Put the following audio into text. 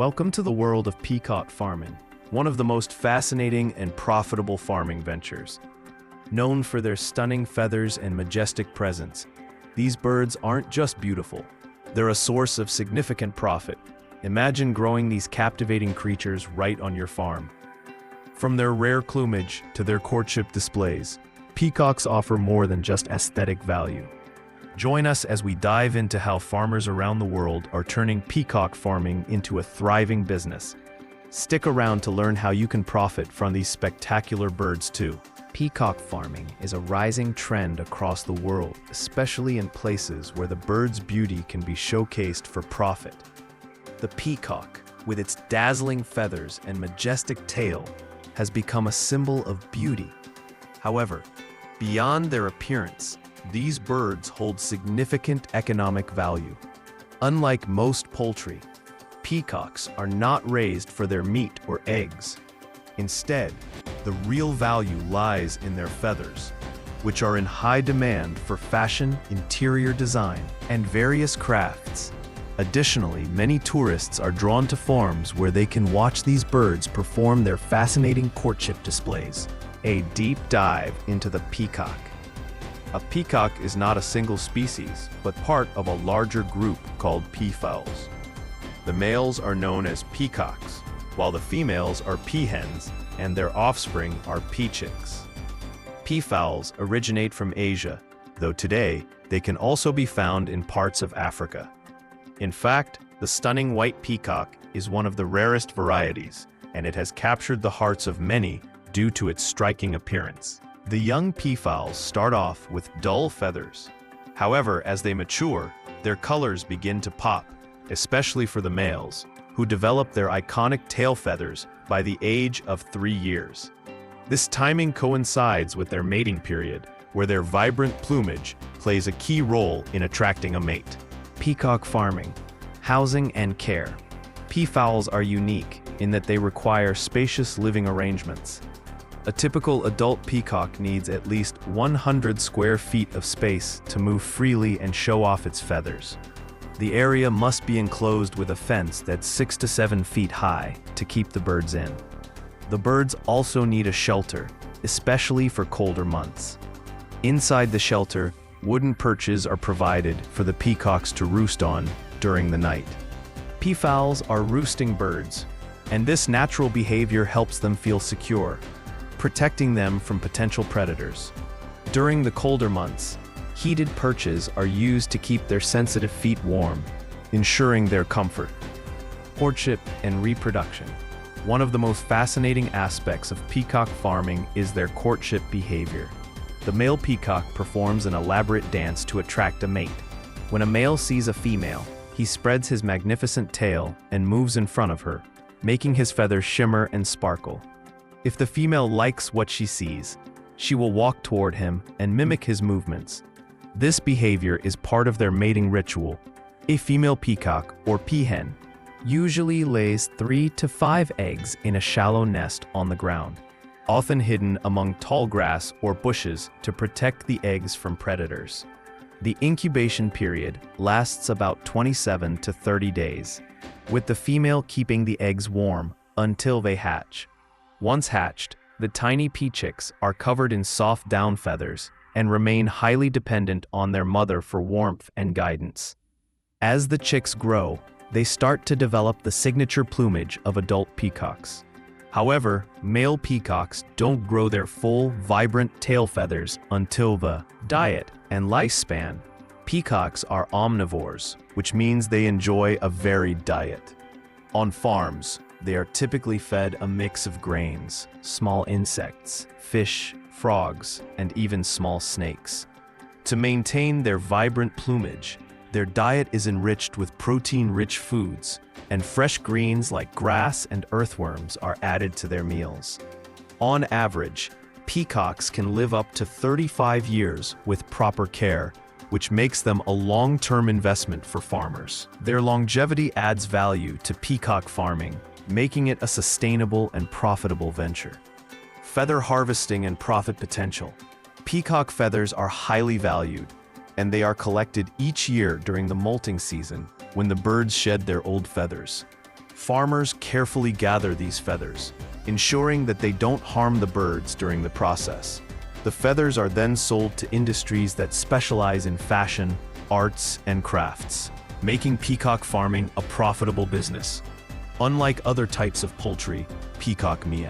Welcome to the world of peacock farming, one of the most fascinating and profitable farming ventures. Known for their stunning feathers and majestic presence, these birds aren't just beautiful, they're a source of significant profit. Imagine growing these captivating creatures right on your farm. From their rare plumage to their courtship displays, peacocks offer more than just aesthetic value. Join us as we dive into how farmers around the world are turning peacock farming into a thriving business. Stick around to learn how you can profit from these spectacular birds too. Peacock farming is a rising trend across the world, especially in places where the bird's beauty can be showcased for profit. The peacock, with its dazzling feathers and majestic tail, has become a symbol of beauty. However, beyond their appearance, these birds hold significant economic value. Unlike most poultry, peacocks are not raised for their meat or eggs. Instead, the real value lies in their feathers, which are in high demand for fashion, interior design, and various crafts. Additionally, many tourists are drawn to farms where they can watch these birds perform their fascinating courtship displays. A deep dive into the peacock. A peacock is not a single species, but part of a larger group called peafowls. The males are known as peacocks, while the females are peahens, and their offspring are peachicks. Peafowls originate from Asia, though today they can also be found in parts of Africa. In fact, the stunning white peacock is one of the rarest varieties, and it has captured the hearts of many due to its striking appearance. The young peafowls start off with dull feathers. However, as they mature, their colors begin to pop, especially for the males, who develop their iconic tail feathers by the age of 3 years. This timing coincides with their mating period, where their vibrant plumage plays a key role in attracting a mate. Peacock farming, housing and care. Peafowls are unique in that they require spacious living arrangements. A typical adult peacock needs at least 100 square feet of space to move freely and show off its feathers. The area must be enclosed with a fence that's 6 to 7 feet high to keep the birds in. The birds also need a shelter, especially for colder months. Inside the shelter, wooden perches are provided for the peacocks to roost on during the night. Peafowls are roosting birds, and this natural behavior helps them feel secure, protecting them from potential predators. During the colder months, heated perches are used to keep their sensitive feet warm, ensuring their comfort. Courtship and reproduction. One of the most fascinating aspects of peacock farming is their courtship behavior. The male peacock performs an elaborate dance to attract a mate. When a male sees a female, he spreads his magnificent tail and moves in front of her, making his feathers shimmer and sparkle. If the female likes what she sees, she will walk toward him and mimic his movements. This behavior is part of their mating ritual. A female peacock, or peahen, usually lays 3 to 5 eggs in a shallow nest on the ground, often hidden among tall grass or bushes to protect the eggs from predators. The incubation period lasts about 27 to 30 days, with the female keeping the eggs warm until they hatch. Once hatched, the tiny peachicks are covered in soft down feathers and remain highly dependent on their mother for warmth and guidance. As the chicks grow, they start to develop the signature plumage of adult peacocks. However, male peacocks don't grow their full, vibrant tail feathers until the diet and lifespan. Peacocks are omnivores, which means they enjoy a varied diet. On farms, they are typically fed a mix of grains, small insects, fish, frogs, and even small snakes. To maintain their vibrant plumage, their diet is enriched with protein-rich foods, and fresh greens like grass and earthworms are added to their meals. On average, peacocks can live up to 35 years with proper care, which makes them a long-term investment for farmers. Their longevity adds value to peacock farming, making it a sustainable and profitable venture. Feather harvesting and profit potential. Peacock feathers are highly valued, and they are collected each year during the molting season when the birds shed their old feathers. Farmers carefully gather these feathers, ensuring that they don't harm the birds during the process. The feathers are then sold to industries that specialize in fashion, arts, and crafts, making peacock farming a profitable business. Unlike other types of poultry, peacock meat